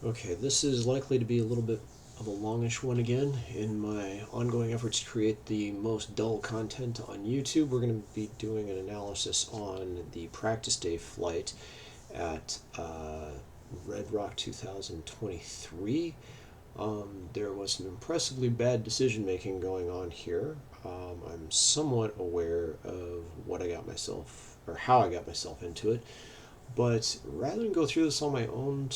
Okay, this is likely to be a little bit of a longish one again. In my ongoing efforts to create the most dull content on YouTube, we're going to be doing an analysis on the practice day flight at Red Rock 2023. There was some impressively bad decision making going on here. I'm somewhat aware of what I got myself, or how I got myself into it. But rather than go through this on my own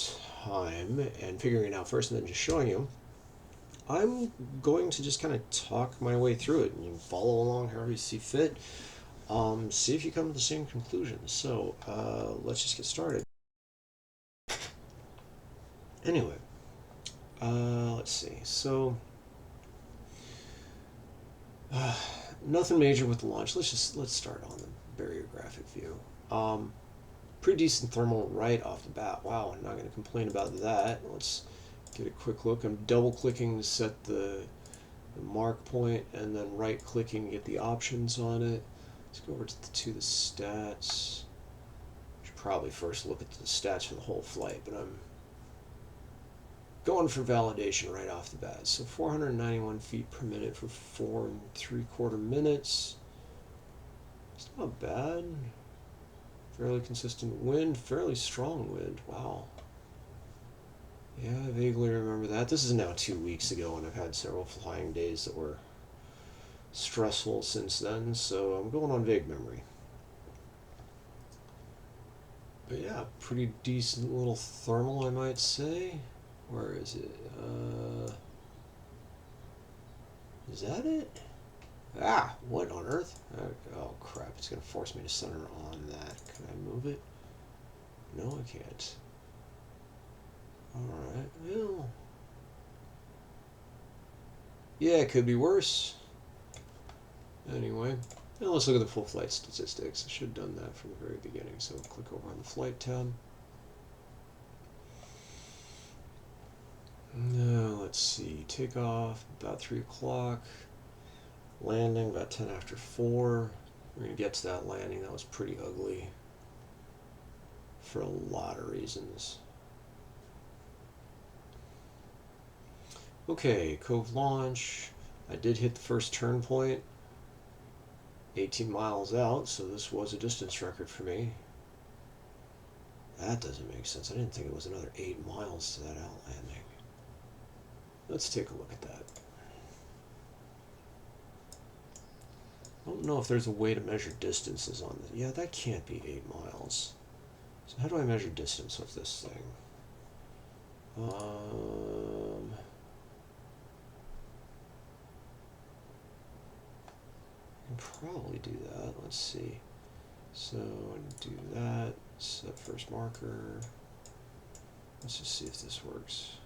time and figuring it out first and then just showing you, I'm going to just kind of talk my way through it. And you can follow along however you see fit. See if you come to the same conclusion. So let's just get started. Anyway, let's see. So nothing major with the launch. Let's start on the baryographic view. Pretty decent thermal right off the bat. Wow, I'm not going to complain about that. Let's get a quick look. I'm double clicking to set the mark point and then right clicking to get the options on it. Let's go over to the stats. Should probably first look at the stats for the whole flight, but I'm going for validation right off the bat. So 491 feet per minute for 4 3/4 minutes. It's not bad. Fairly consistent wind, fairly strong wind. Wow. Yeah, I vaguely remember that. This is now 2 weeks ago, and I've had several flying days that were stressful since then, so I'm going on vague memory. But yeah, pretty decent little thermal, I might say. Where is it? Is that it? Ah, what on earth? Oh crap, it's going to force me to center on that. Can I move it? No, I can't. Alright, well. Yeah, it could be worse. Anyway, now let's look at the full flight statistics. I should have done that from the very beginning. So click over on the flight tab. Now let's see. Takeoff about 3 o'clock. Landing about 10 after 4. We're going to get to that landing. That was pretty ugly for a lot of reasons. Okay, Cove launch. I did hit the first turn point 18 miles out, so this was a distance record for me. That doesn't make sense. I didn't think it was another 8 miles to that out landing. Let's take a look at that. I don't know if there's a way to measure distances on this. Yeah, that can't be 8 miles. So how do I measure distance with this thing? I can probably do that. Let's see. So do that. Set first marker. Let's just see if this works.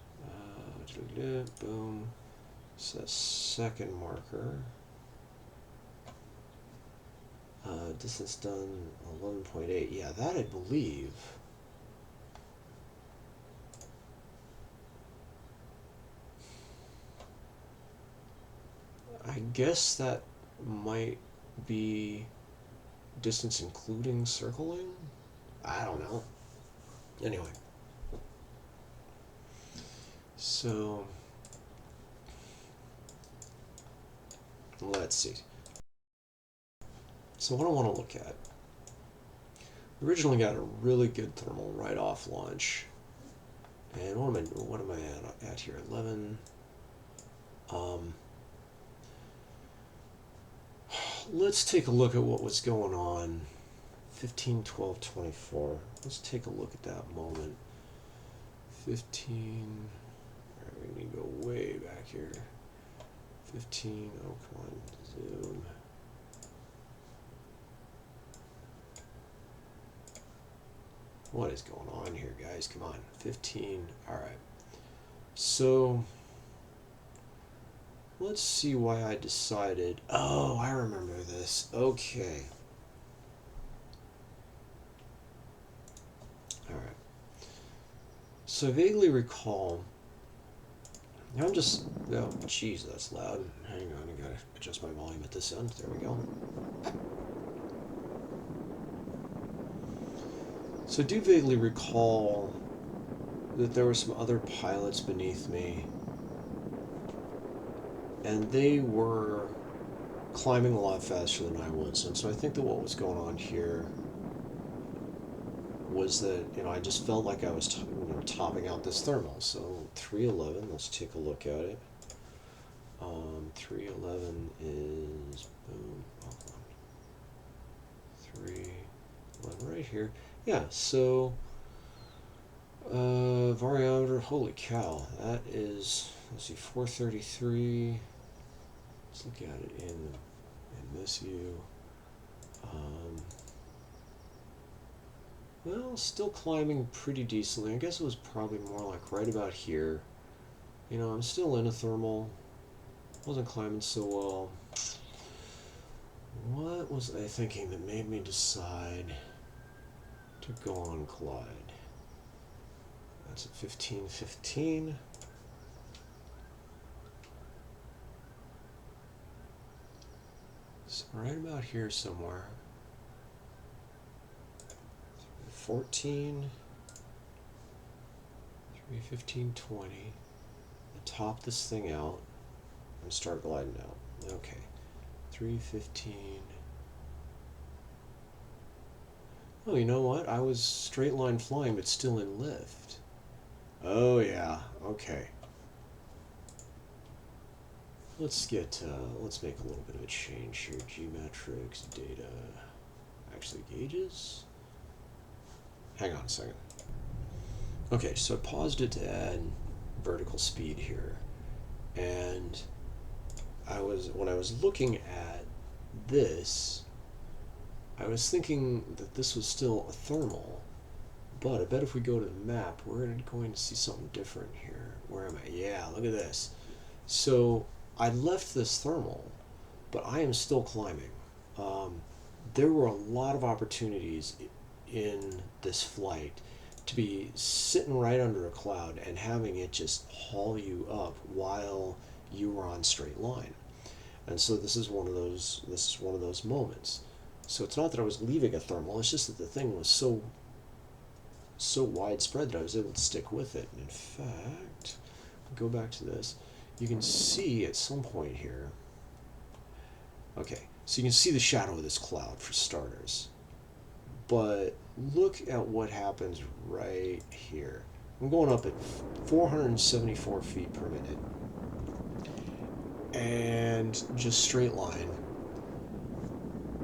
Boom. Set second marker. Distance done 11.8. Yeah, that I believe. I guess that might be distance including circling? I don't know. Anyway. So, let's see. So what I want to look at. Originally got a really good thermal right off launch. And what am I at here? 11. Let's take a look at what was going on. 15, 12, 24. Let's take a look at that moment. 15. All right, we need to go way back here. 15. Oh, come on. Zoom. What is going on here, guys? Come on. 15. All right. So let's see why I decided. Oh, I remember this. Okay. All right. So I vaguely recall. I'm just. Oh, jeez, that's loud. Hang on, I gotta adjust my volume at this end. There we go. So I do vaguely recall that there were some other pilots beneath me, and they were climbing a lot faster than I was. And so I think that what was going on here was that, I just felt like I was topping out this thermal. So 311, let's take a look at it. 311 is, boom, 311 right here. Yeah, so variometer, holy cow, that is, let's see, 433. Let's look at it in this view. Well, still climbing pretty decently. I guess it was probably more like right about here. I'm still in a thermal. Wasn't climbing so well. What was I thinking that made me decide to go on glide? That's at 15:15. So right about here somewhere. 14, 3:15:20. Top this thing out and start gliding out. Okay, 3:15. Oh, you know what? I was straight line flying, but still in lift. Oh yeah. Okay. Let's make a little bit of a change here. Geometrics, data, actually gauges. Hang on a second. Okay, so I paused it to add vertical speed here, and when I was looking at this, I was thinking that this was still a thermal, but I bet if we go to the map, we're going to see something different here. Where am I? Yeah, look at this. So I left this thermal, but I am still climbing. There were a lot of opportunities in this flight to be sitting right under a cloud and having it just haul you up while you were on straight line. And so this is one of those moments. So it's not that I was leaving a thermal, it's just that the thing was so widespread that I was able to stick with it. And in fact, go back to this, you can see at some point here, okay, so you can see the shadow of this cloud for starters. But look at what happens right here. I'm going up at 474 feet per minute. And just straight line.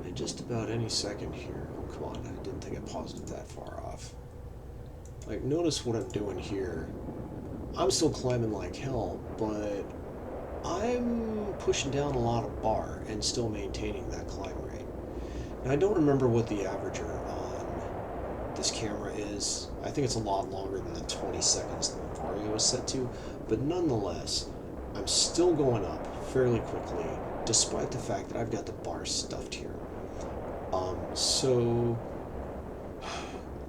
And just about any second here. Oh, come on, I didn't think I paused it that far off. Like, notice what I'm doing here. I'm still climbing like hell, but I'm pushing down a lot of bar and still maintaining that climb rate. And I don't remember what the averager on this camera is. I think it's a lot longer than the 20 seconds that the Vario is set to, but nonetheless, I'm still going up fairly quickly, despite the fact that I've got the bar stuffed here. So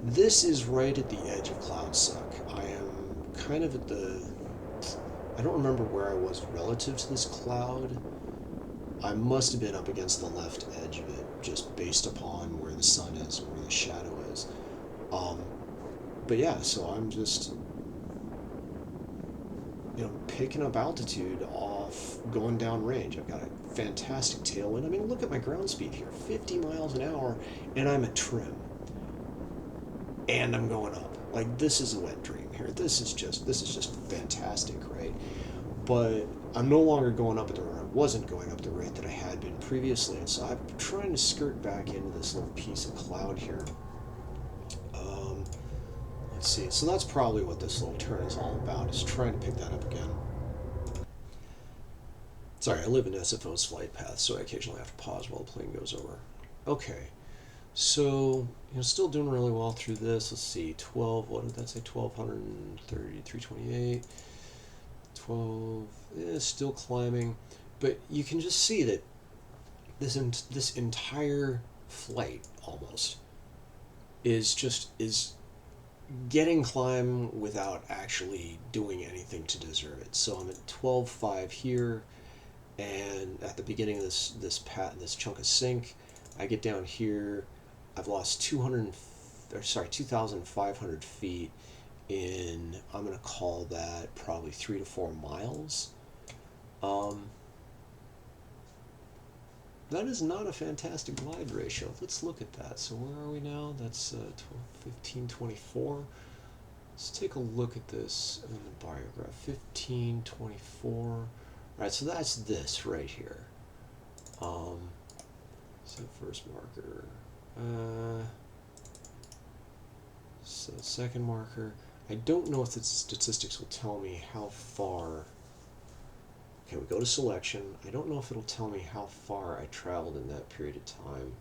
this is right at the edge of cloud suck. I am kind of at I don't remember where I was relative to this cloud. I must have been up against the left edge of it, just based upon where the sun is and where the shadow is. But yeah, so I'm just, picking up altitude off going down range. I've got a fantastic tailwind. I mean, look at my ground speed here, 50 miles an hour, and I'm at trim. And I'm going up. Like, this is a wet dream here. This is just fantastic, right? But I'm no longer going up at the rate. I wasn't going up the rate that I had been previously, and so I'm trying to skirt back into this little piece of cloud here. Let's see. So that's probably what this little turn is all about, is trying to pick that up again. Sorry, I live in SFO's flight path, so I occasionally have to pause while the plane goes over. Okay. So, still doing really well through this. Let's see, 12, what did that say? 1,230, 328. 12, still climbing. But you can just see that this entire flight, almost, is getting climb without actually doing anything to deserve it. So I'm at 12.5 here, and at the beginning of this chunk of sink, I get down here, I've lost 2,500 feet, in, I'm going to call that probably 3 to 4 miles. That is not a fantastic glide ratio. Let's look at that. So where are we now? That's 1524. Let's take a look at this in the biograph. 1524. All right, so that's this right here. So first marker. So second marker. I don't know if the statistics will tell me how far. Okay, we go to selection. I don't know if it'll tell me how far I traveled in that period of time.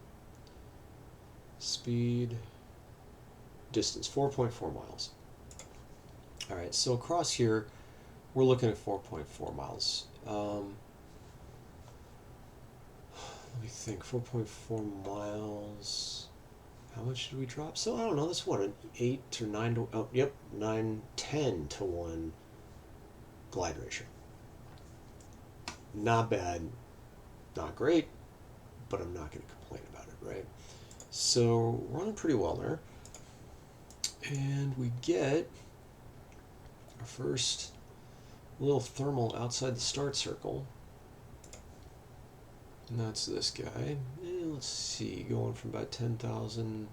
Speed, distance, 4.4 miles. All right, so across here, we're looking at 4.4 miles. Let me think, 4.4 miles. How much did we drop? So I don't know, that's what, an 8 or 9 to, oh, yep, 9, 10 to 1 glide ratio. Not bad, not great, but I'm not going to complain about it, right? So running pretty well there. And we get our first little thermal outside the start circle. And that's this guy. And let's see, going from about 10,000,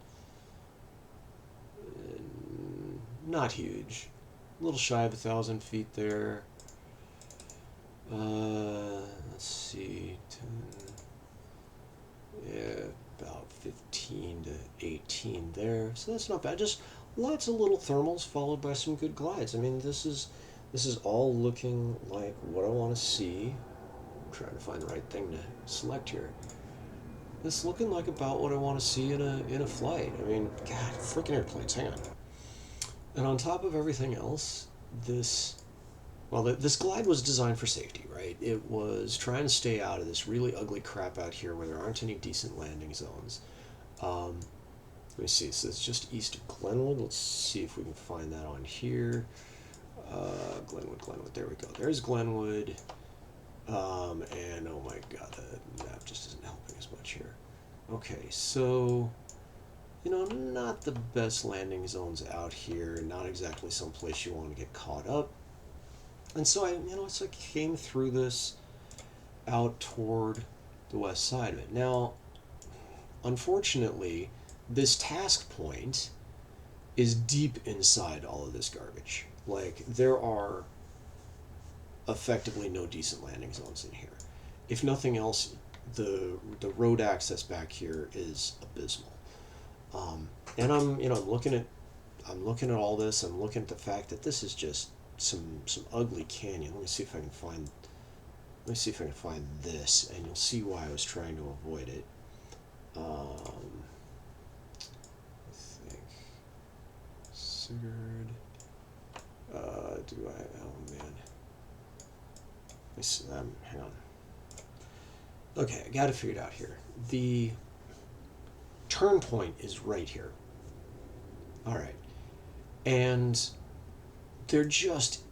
not huge. A little shy of 1,000 feet there. Let's see, 10, yeah, about 15 to 18 there. So that's not bad. Just lots of little thermals followed by some good glides. I mean, this is all looking like what I want to see. I'm trying to find the right thing to select here. This is looking like about what I want to see in a flight. I mean, God, freaking airplanes. Hang on. And on top of everything else, this glide was designed for safety, right? It was trying to stay out of this really ugly crap out here where there aren't any decent landing zones. Let me see, so it's just east of Glenwood. Let's see if we can find that on here. Glenwood, there we go. There's Glenwood. And oh my god, the map just isn't helping as much here. Okay, so, you know, not the best landing zones out here, not exactly someplace you want to get caught up. And so I came through this out toward the west side of it. Now, unfortunately, this task point is deep inside all of this garbage. Like, there are effectively no decent landing zones in here. If nothing else, the road access back here is abysmal. And I'm looking at all this. I'm looking at the fact that this is just some ugly canyon. Let me see if I can find this, and you'll see why I was trying to avoid it. I think Sigurd. Oh man. Hang on. Okay, I got it figured out here. The turn point is right here. All right, and there just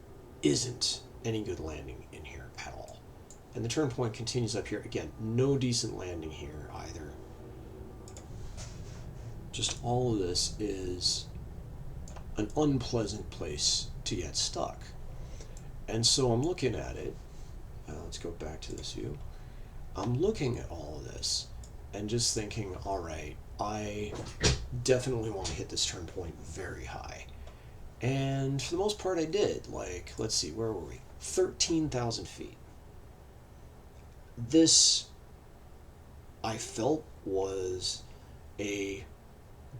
isn't any good landing in here at all. And the turn point continues up here. Again, no decent landing here either. Just all of this is an unpleasant place to get stuck. And so I'm looking at it. Let's go back to this view. I'm looking at all of this and just thinking, all right, I definitely want to hit this turn point very high. And for the most part, I did. Like, let's see, where were we? 13,000 feet. This, I felt, was a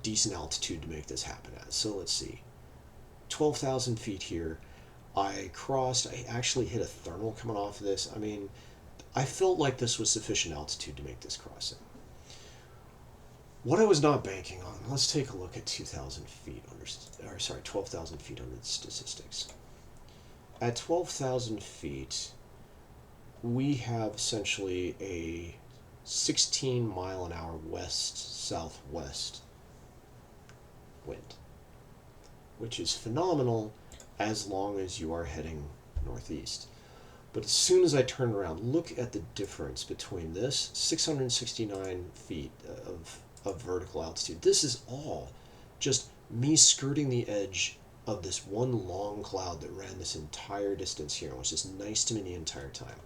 decent altitude to make this happen at. So let's see. 12,000 feet here. I actually hit a thermal coming off of this. I mean, I felt like this was sufficient altitude to make this crossing. What I was not banking on, let's take a look at 12,000 feet under the statistics. At 12,000 feet, we have essentially a 16 mile an hour west-southwest wind, which is phenomenal as long as you are heading northeast. But as soon as I turn around, look at the difference between this 669 feet of vertical altitude. This is all just me skirting the edge of this one long cloud that ran this entire distance here and was just nice to me the entire time.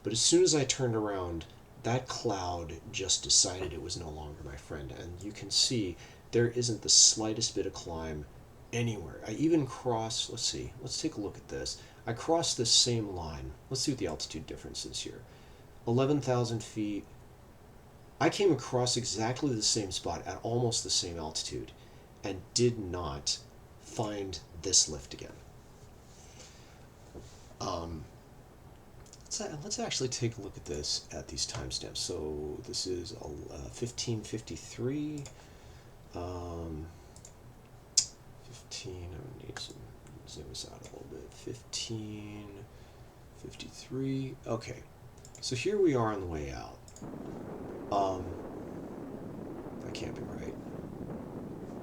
But as soon as I turned around, that cloud just decided it was no longer my friend. And you can see there isn't the slightest bit of climb anywhere. I even crossed, let's see, let's take a look at this. I crossed this same line. Let's see what the altitude difference is here. 11,000 feet. I came across exactly the same spot at almost the same altitude and did not find this lift again. Let's actually take a look at this at these timestamps. So this is 1553. 15, I need some zoom this out a little bit. 1553. Okay, so here we are on the way out. That can't be right.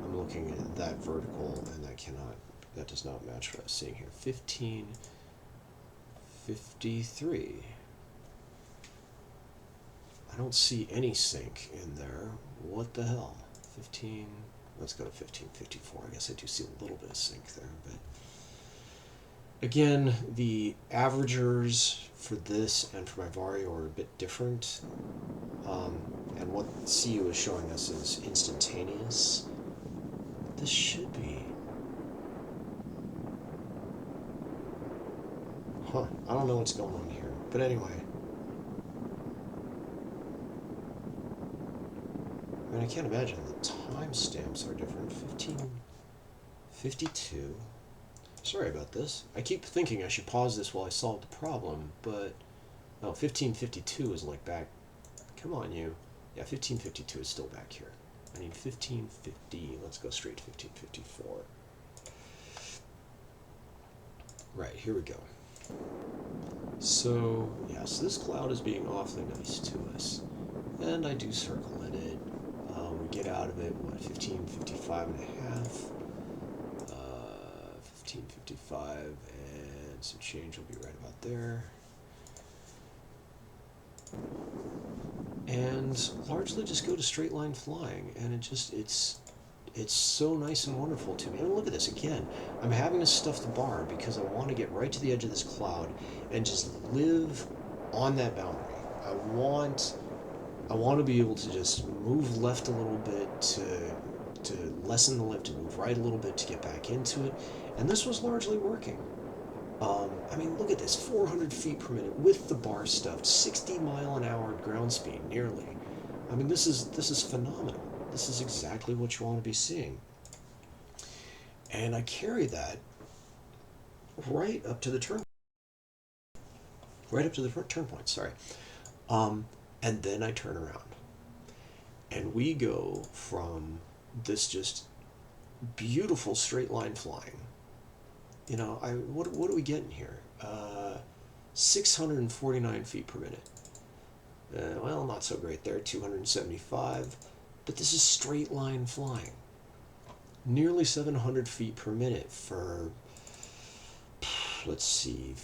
I'm looking at that vertical, and that does not match what I was seeing here. 1553. I don't see any sync in there. What the hell? 15. Let's go to 1554. I guess I do see a little bit of sync there, but again, the averagers for this and for my Vario are a bit different. And what SeeYou is showing us is instantaneous. This should be. Huh, I don't know what's going on here. But anyway. I mean, I can't imagine the timestamps are different. 1552. Sorry about this. I keep thinking I should pause this while I solve the problem, but no, 1552 is like back. Come on, you. Yeah, 1552 is still back here. I need 1550. Let's go straight to 1554. Right, here we go. So, yeah, so this cloud is being awfully nice to us. And I do circle in it. We get out of it, what, 1555 and a half. 1555 and some change will be right about there. And largely just go to straight line flying, and it's so nice and wonderful to me. And look at this again. I'm having to stuff the bar because I want to get right to the edge of this cloud and just live on that boundary. I want to be able to just move left a little bit to lessen the lift, to move right a little bit to get back into it, and this was largely working. I mean, look at this, 400 feet per minute with the bar stuffed, 60 mile an hour ground speed, nearly. I mean, this is phenomenal. This is exactly what you want to be seeing. And I carry that right up to the turn point, sorry. And then I turn around. And we go from this just beautiful straight line flying. You know, what are we getting here? 649 feet per minute. Well, not so great there, 275. But this is straight line flying. Nearly 700 feet per minute for, let's see,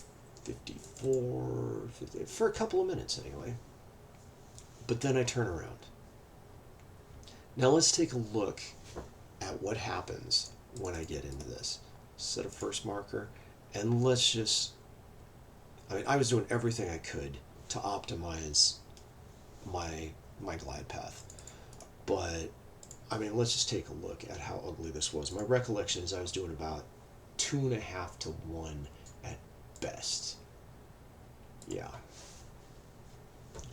54, 50, for a couple of minutes anyway. But then I turn around. Now let's take a look at what happens when I get into this. Set a first marker, and let's just, I mean, I was doing everything I could to optimize my glide path. But, I mean, let's just take a look at how ugly this was. My recollection is I was doing about 2.5 to 1 at best. Yeah.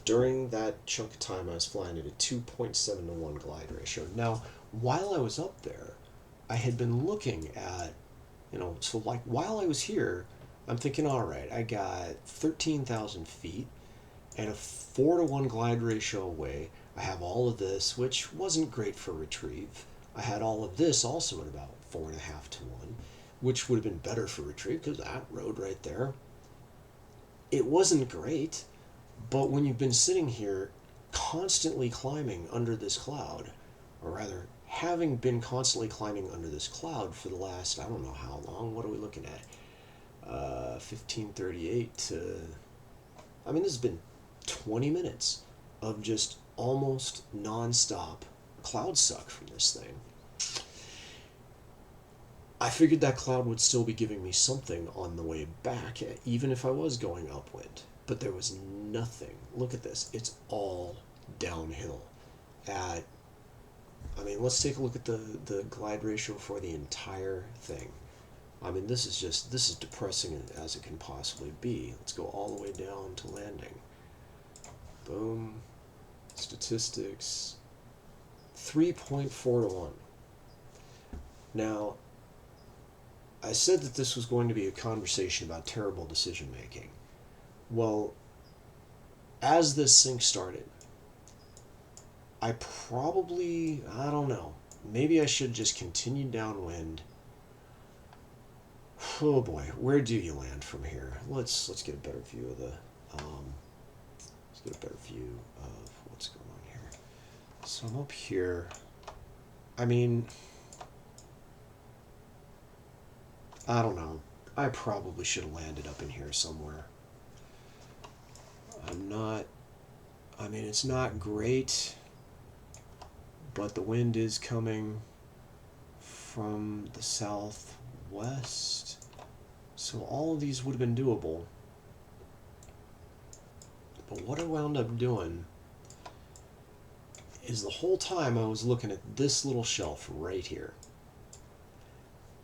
During that chunk of time, I was flying at a 2.7 to 1 glide ratio. Now, while I was up there, I had been looking at, you know, so like while I was here, I'm thinking, all right, I got 13,000 feet and a 4 to 1 glide ratio away. I have all of this, which wasn't great for retrieve. I had all of this also at about 4.5 to 1, which would have been better for retrieve because that road right there. It wasn't great, but when you've been sitting here constantly climbing under this cloud, or rather having been constantly climbing under this cloud for the last, I don't know how long, what are we looking at? 1538 to, I mean, this has been 20 minutes of just almost non-stop cloud suck from this thing. I figured that cloud would still be giving me something on the way back, even if I was going upwind. But there was nothing. Look at this. It's all downhill. I mean, let's take a look at the glide ratio for the entire thing. I mean, this is depressing as it can possibly be. Let's go all the way down to landing. Boom. Statistics. 3.4 to 1. Now, I said that this was going to be a conversation about terrible decision making. Well, as this thing started, I don't know, maybe I should just continue downwind. Oh boy, where do you land from here? Let's get a better view of the let's get a better view of what's going on here. So I'm up here. I mean, I don't know. I probably should have landed up in here somewhere. I mean, it's not great, but the wind is coming from the southwest, so all of these would have been doable. But what I wound up doing is the whole time I was looking at this little shelf right here,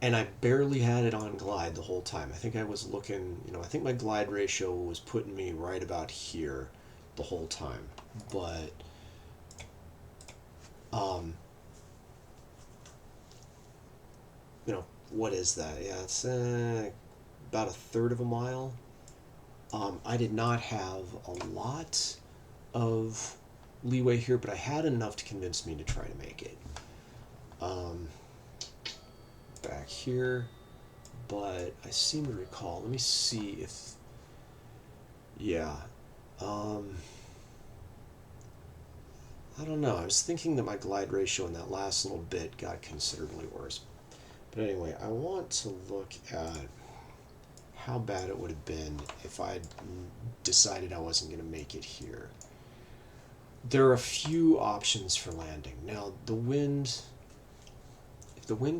and I barely had it on glide the whole time. I think I was looking, I think my glide ratio was putting me right about here the whole time. But what is that? Yeah, it's about a third of a mile. I did not have a lot of leeway here, but I had enough to convince me to try to make it. Back here, but I seem to recall, let me see if, yeah, I don't know, I was thinking that my glide ratio in that last little bit got considerably worse. But anyway, I want to look at how bad it would have been if I decided I wasn't going to make it here. There are a few options for landing. Now, the wind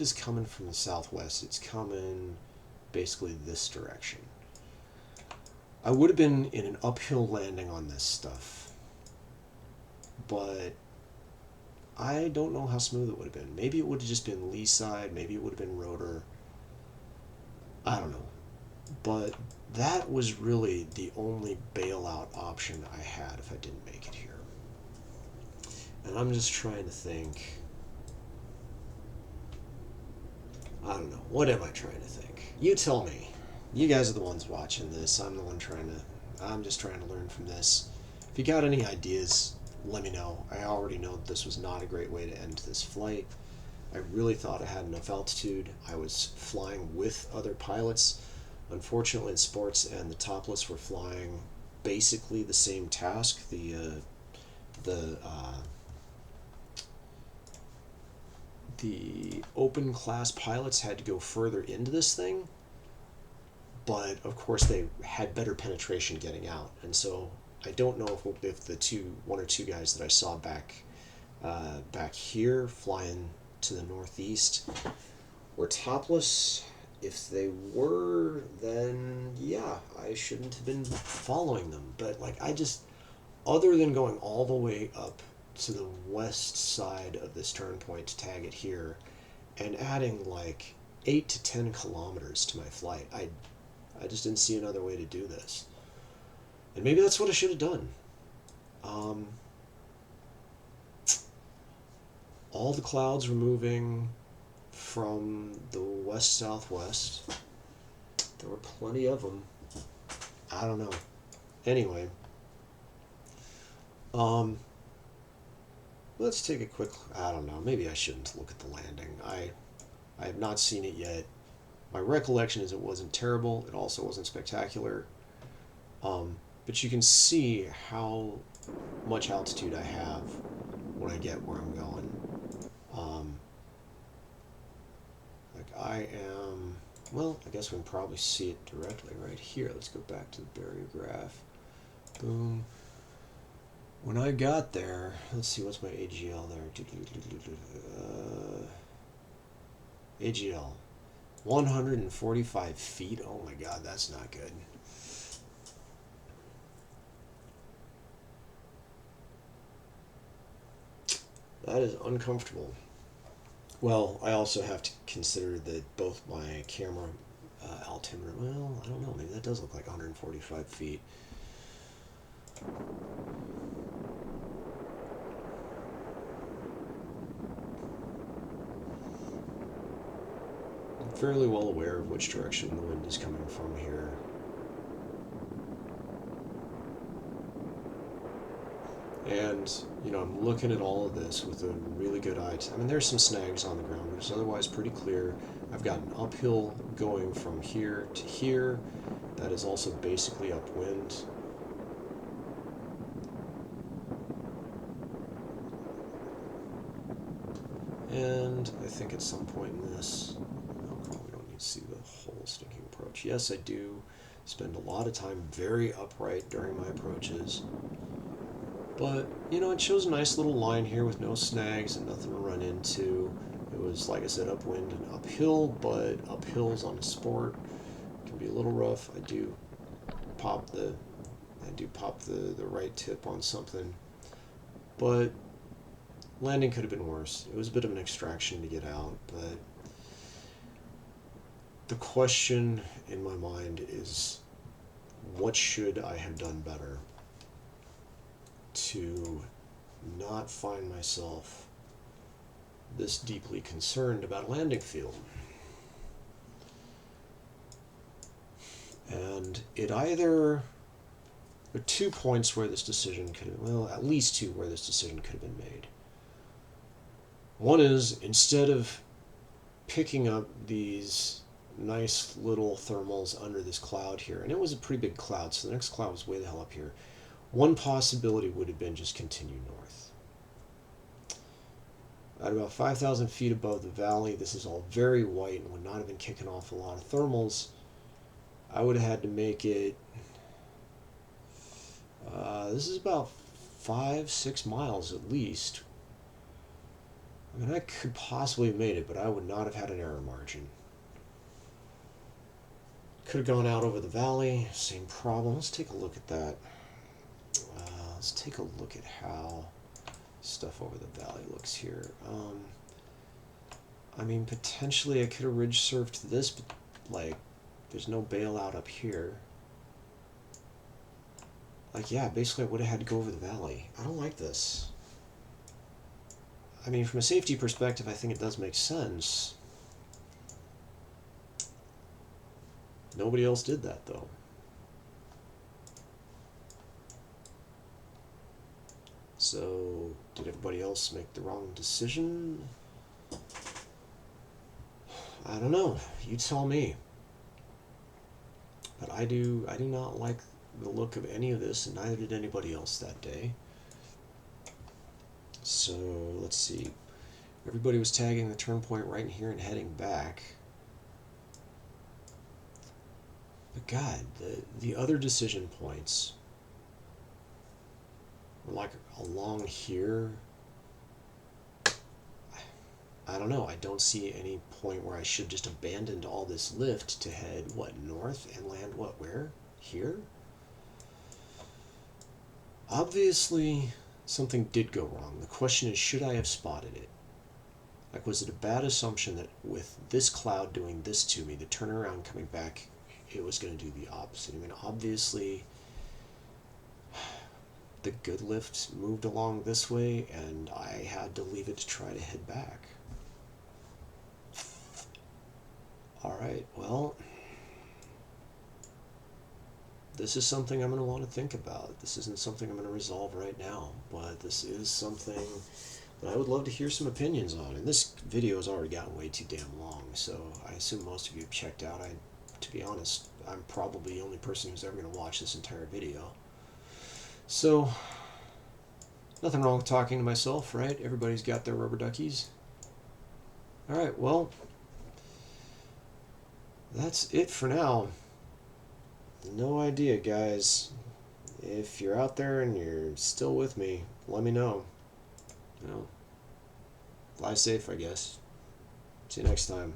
is coming from the southwest, it's coming basically this direction. I would have been in an uphill landing on this stuff, but I don't know how smooth it would have been. Maybe it would have just been lee side, maybe it would have been rotor. I don't know. But that was really the only bailout option I had if I didn't make it here. And I'm just trying to think, I don't know. What am I trying to think? You tell me. You guys are the ones watching this. I'm just trying to learn from this. If you got any ideas, let me know. I already know that this was not a great way to end this flight. I really thought I had enough altitude. I was flying with other pilots. Unfortunately, in sports and the topless were flying basically the same task. The open class pilots had to go further into this thing, but of course they had better penetration getting out, and so I don't know if the one or two guys that I saw back here flying to the northeast were topless. If they were, then yeah, I shouldn't have been following them. But other than going all the way up to the west side of this turn point to tag it here, and adding 8 to 10 kilometers to my flight, I just didn't see another way to do this. And maybe that's what I should have done. All the clouds were moving from the west-southwest. There were plenty of them. I don't know. Anyway, let's take a quick, I don't know, maybe I shouldn't look at the landing. I have not seen it yet. My recollection is it wasn't terrible. It also wasn't spectacular. But you can see how much altitude I have when I get where I'm going. I am, well, I guess we can probably see it directly right here. Let's go back to the barrier Boom. When I got there, let's see, what's my AGL there? AGL. 145 feet? Oh my god, that's not good. That is uncomfortable. Well, I also have to consider that both my camera altimeter, well, I don't know, maybe that does look like 145 feet. I'm fairly well aware of which direction the wind is coming from here. And, you know, I'm looking at all of this with a really good eye. I mean, there's some snags on the ground, but it's otherwise pretty clear. I've got an uphill going from here to here. That is also basically upwind. And I think at some point in this, no, we don't need to see the whole stinking approach. Yes, I do spend a lot of time very upright during my approaches. But, you know, it shows a nice little line here with no snags and nothing to run into. It was, like I said, upwind and uphill, but uphills on a sport can be a little rough. I do pop the right tip on something. But landing could have been worse. It was a bit of an extraction to get out, but the question in my mind is, what should I have done better to not find myself this deeply concerned about a landing field? And it either, there are 2 points where this decision could have, well, at least 2 where this decision could have been made. One is, instead of picking up these nice little thermals under this cloud here, and it was a pretty big cloud, so the next cloud was way the hell up here. One possibility would have been just continue north. At about 5,000 feet above the valley, this is all very white and would not have been kicking off a lot of thermals. I would have had to make it, this is about 5-6 miles at least. I mean, I could possibly have made it, but I would not have had an error margin. Could have gone out over the valley, same problem. Let's take a look at that. Let's take a look at how stuff over the valley looks here. I mean, potentially I could have ridge surfed this, but like, there's no bailout up here. Like, yeah, basically I would have had to go over the valley. I don't like this. I mean, from a safety perspective, I think it does make sense. Nobody else did that, though. So, did everybody else make the wrong decision? I don't know. You tell me. But I do not like the look of any of this, and neither did anybody else that day. So, let's see. Everybody was tagging the turn point right in here and heading back. But God, the other decision points were like along here. I don't know. I don't see any point where I should just abandoned all this lift to head, what, north and land, what, where? Here? Obviously, something did go wrong. The question is, should I have spotted it? Like, was it a bad assumption that with this cloud doing this to me, the turnaround coming back, it was going to do the opposite? I mean, obviously, the good lift moved along this way, and I had to leave it to try to head back. Alright, well, this is something I'm going to want to think about. This isn't something I'm going to resolve right now, but this is something that I would love to hear some opinions on. And this video has already gotten way too damn long, so I assume most of you have checked out. To be honest, I'm probably the only person who's ever going to watch this entire video. So, nothing wrong with talking to myself, right? Everybody's got their rubber duckies. Alright, well, that's it for now. No idea, guys. If you're out there and you're still with me, let me know. You know, fly safe, I guess. See you next time.